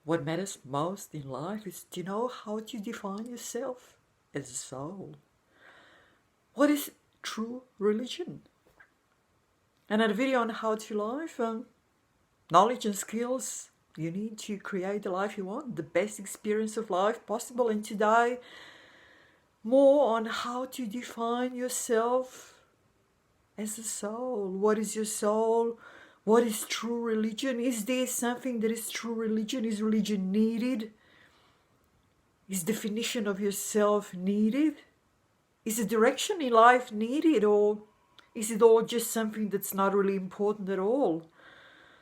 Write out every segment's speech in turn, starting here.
what matters most in life is to know how to define yourself as a soul. What is true religion? And a video on how to live, knowledge and skills you need to create the life you want, the best experience of life possible. And today, more on how to define yourself as a soul. What is your soul? What is true religion? Is there something that is true religion? Is religion needed? Is definition of yourself needed? Is a direction in life needed, or is it all just something that's not really important at all?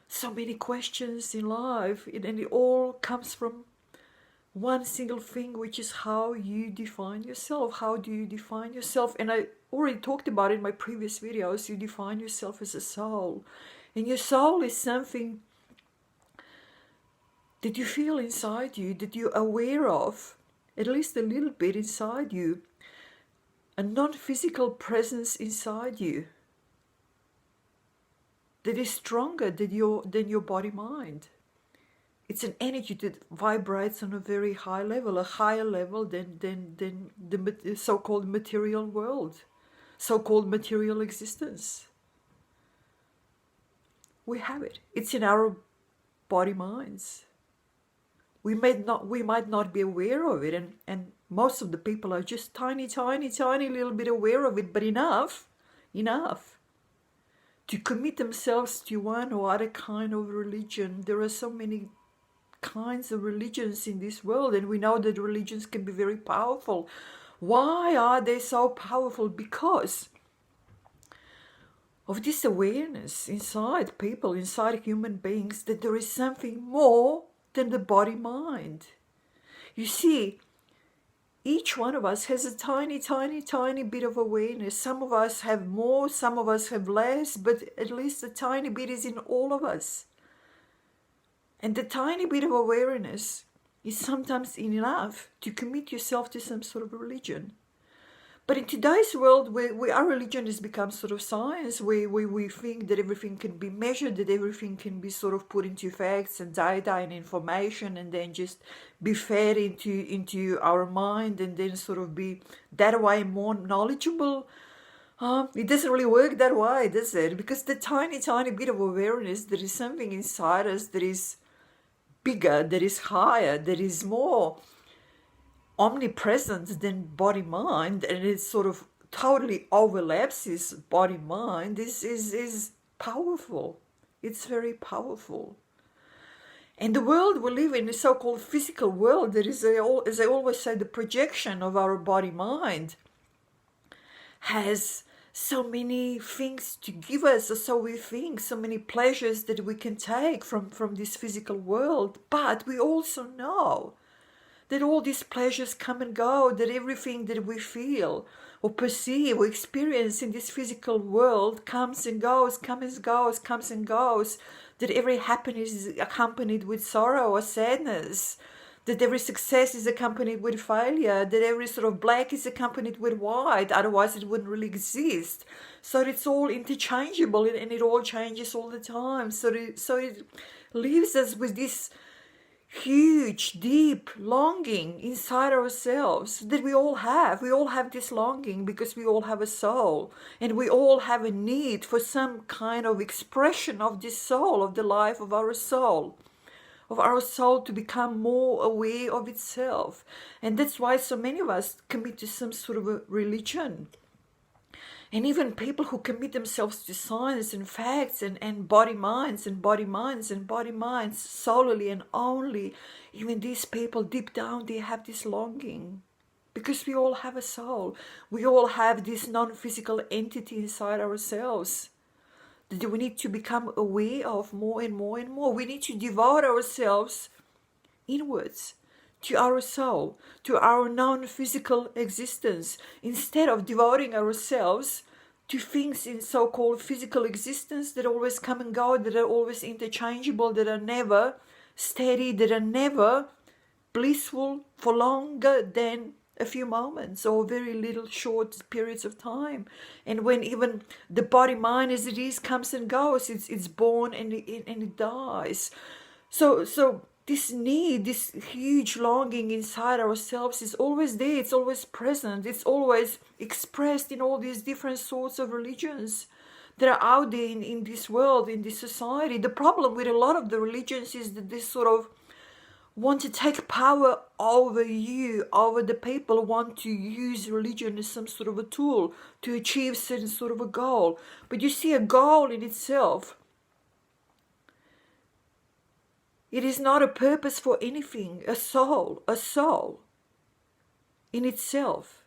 So many questions in life, and it all comes from one single thing, which is how you define yourself. How do you define yourself? And I already talked about it in my previous videos. You define yourself as a soul. And your soul is something that you feel inside you, that you're aware of, at least a little bit inside you. A non-physical presence inside you that is stronger than your body-mind. It's an energy that vibrates on a very high level, a higher level than the so-called material world, so-called material existence. We have it. It's in our body-minds. We might not be aware of it, and most of the people are just tiny little bit aware of it, but enough to commit themselves to one or other kind of religion. There are so many kinds of religions in this world, and we know that religions can be very powerful. Why are they so powerful? Because of this awareness inside people, inside human beings, that there is something more than the body-mind. You see, each one of us has a tiny bit of awareness. Some of us have more, some of us have less, but at least a tiny bit is in all of us. And the tiny bit of awareness is sometimes enough to commit yourself to some sort of religion. But in today's world, where our religion has become sort of science, where we think that everything can be measured, that everything can be sort of put into facts and data and information, and then just be fed into our mind, and then sort of be that way more knowledgeable. It doesn't really work that way, does it? Because the tiny bit of awareness, there is something inside us that is bigger, that is higher, that is more omnipresent than body-mind, and it sort of totally overlaps his body-mind, is powerful. It's very powerful. And the world we live in, the so-called physical world, that is, as I always say, the projection of our body-mind, has so many things to give us, or so we think, so many pleasures that we can take from this physical world. But we also know that all these pleasures come and go, that everything that we feel or perceive or experience in this physical world comes and goes, that every happiness is accompanied with sorrow or sadness, that every success is accompanied with failure, that every sort of black is accompanied with white, otherwise it wouldn't really exist. So it's all interchangeable, and it all changes all the time. So it leaves us with this huge, deep longing inside ourselves that we all have. We all have this longing because we all have a soul, and we all have a need for some kind of expression of this soul, of the life of our soul to become more aware of itself. And that's why so many of us commit to some sort of a religion. And even people who commit themselves to science and facts and body-minds solely and only, even these people deep down, they have this longing. Because we all have a soul. We all have this non-physical entity inside ourselves that we need to become aware of more and more and more. We need to devote ourselves inwards to our soul, to our non-physical existence, instead of devoting ourselves to things in so-called physical existence that always come and go, that are always interchangeable, that are never steady, that are never blissful for longer than a few moments or very little short periods of time. And when even the body-mind as it is comes and goes, it's born and it dies. So this need, this huge longing inside ourselves is always there, it's always present, it's always expressed in all these different sorts of religions that are out there in this world, in this society. The problem with a lot of the religions is that they sort of want to take power over you, over the people, want to use religion as some sort of a tool to achieve certain sort of a goal. But you see, a goal in itself, it is not a purpose for anything. A soul in itself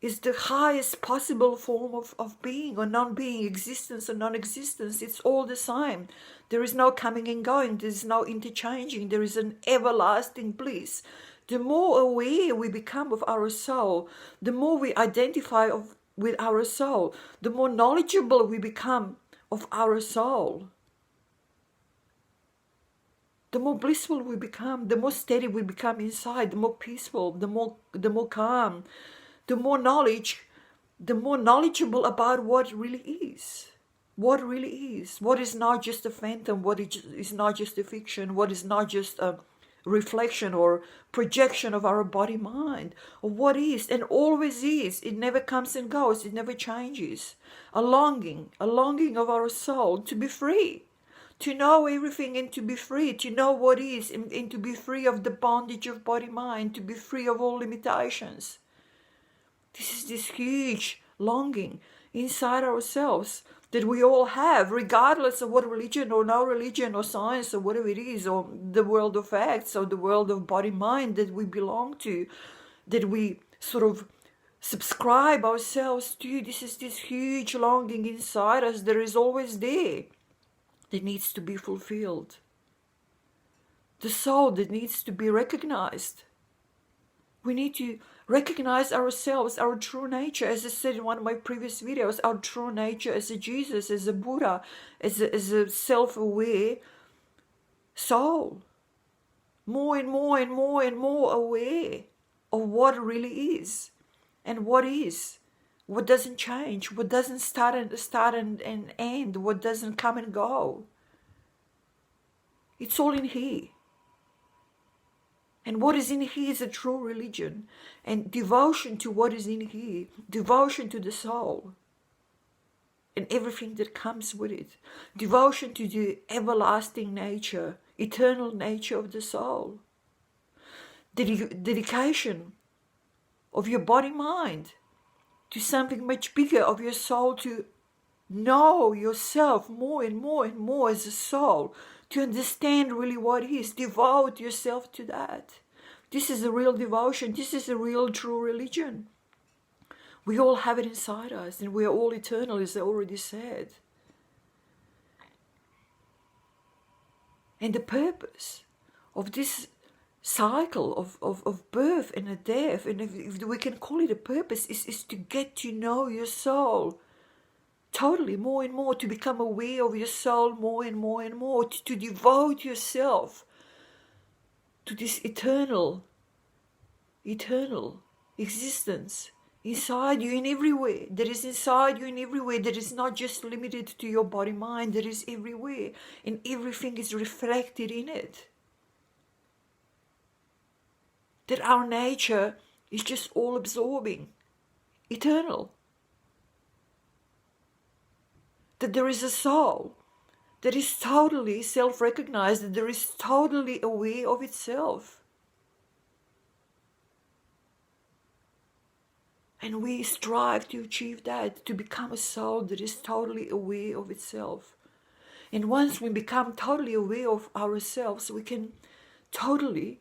is the highest possible form of being or non-being, existence or non-existence. It's all the same. There is no coming and going. There is no interchanging. There is an everlasting bliss. The more aware we become of our soul, the more we identify with our soul, the more knowledgeable we become of our soul, the more blissful we become, the more steady we become inside, the more peaceful, the more calm, the more knowledge, the more knowledgeable about what really is. What is not just a phantom, what is not just a fiction, what is not just a reflection or projection of our body mind, or what is and always is. It never comes and goes, it never changes. A longing of our soul to be free, to know everything and to be free, to know what is and to be free of the bondage of body mind, to be free of all limitations. This is this huge longing inside ourselves that we all have, regardless of what religion or no religion or science or whatever it is, or the world of facts or the world of body-mind that we belong to, that we sort of subscribe ourselves to. This is this huge longing inside us that is always there, that needs to be fulfilled. The soul that needs to be recognized. We need to recognize ourselves, our true nature, as I said in one of my previous videos, our true nature as a Jesus, as a Buddha, as a self-aware soul. More and more and more and more aware of what really is and what is. What doesn't change, what doesn't start and end, what doesn't come and go. It's all in here. And what is in here is a true religion. And devotion to what is in here, devotion to the soul and everything that comes with it. Devotion to the everlasting nature, eternal nature of the soul. The dedication of your body-mind to something much bigger, of your soul, to know yourself more and more and more as a soul, to understand really what it is. Devote yourself to that. This is a real devotion. This is a real true religion. We all have it inside us, and we are all eternal, as I already said. And the purpose of this cycle of birth and a death, and if we can call it a purpose, is to get to know your soul totally, more and more, to become aware of your soul more and more and more, to devote yourself to this eternal existence inside you and everywhere. That is inside you and everywhere. That is not just limited to your body mind. That is everywhere, and everything is reflected in it. That our nature is just all absorbing, eternal. That there is a soul that is totally self-recognized, that there is totally aware of itself. And we strive to achieve that, to become a soul that is totally aware of itself. And once we become totally aware of ourselves, we can totally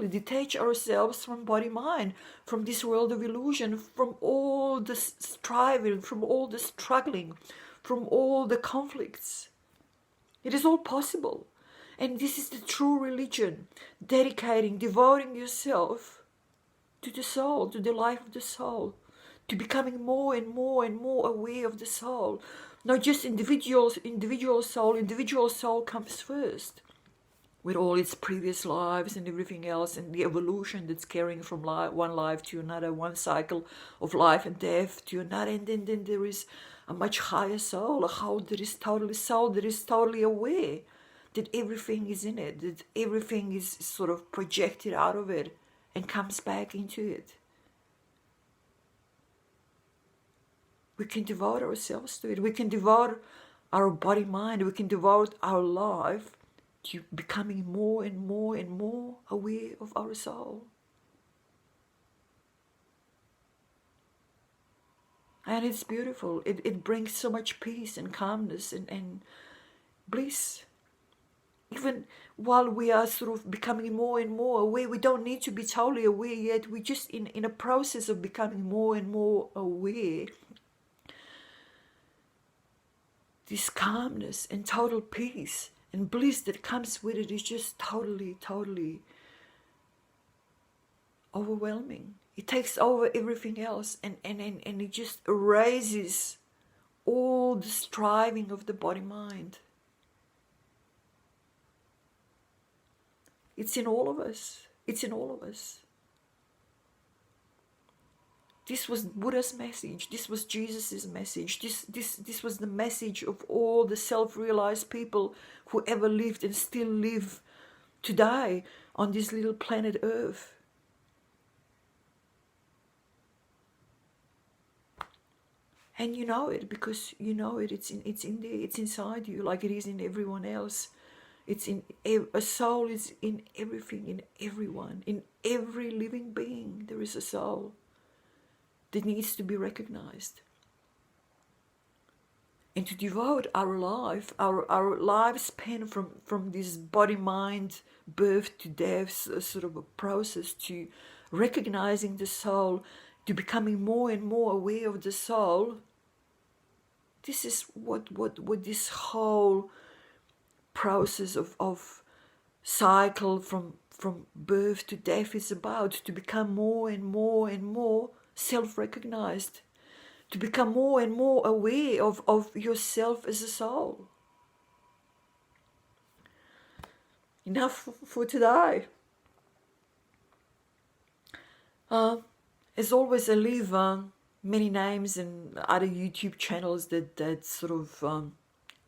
detach ourselves from body-mind, from this world of illusion, from all the striving, from all the struggling, from all the conflicts. It is all possible. And this is the true religion, devoting yourself to the soul, to the life of the soul, to becoming more and more and more aware of the soul. Not just individual soul. Individual soul comes first, with all its previous lives and everything else, and the evolution that's carrying from one life to another, one cycle of life and death to another. And then there is a much higher soul, a soul that is totally aware, that everything is in it, that everything is sort of projected out of it and comes back into it. We can devote ourselves to it. We can devote our body, mind. We can devote our life to becoming more and more and more aware of our soul. And it's beautiful. It brings so much peace and calmness and bliss. Even while we are sort of becoming more and more aware, we don't need to be totally aware yet. We're just in a process of becoming more and more aware. This calmness and total peace and bliss that comes with it is just totally, totally overwhelming. It takes over everything else and it just erases all the striving of the body-mind. It's in all of us. It's in all of us. This was Buddha's message. This was Jesus' message. This was the message of all the self-realized people who ever lived and still live today on this little planet Earth. And you know it because you know it. It's in there. It's inside you, like it is in everyone else. It's in a soul is in everything, in everyone, in every living being. There is a soul that needs to be recognized. And to devote our life, our lifespan from this body-mind birth to death, sort of a process to recognizing the soul, to becoming more and more aware of the soul. This is what this whole process of cycle from birth to death is about, to become more and more and more self-recognized, to become more and more aware of yourself as a soul. Enough for today. As always, I leave many names and other YouTube channels that sort of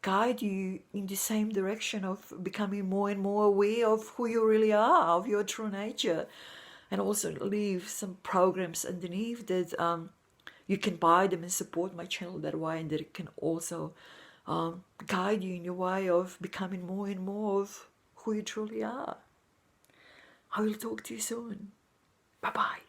guide you in the same direction of becoming more and more aware of who you really are, of your true nature. And also leave some programs underneath that you can buy them and support my channel that way, and that it can also guide you in your way of becoming more and more of who you truly are. I will talk to you soon. Bye-bye.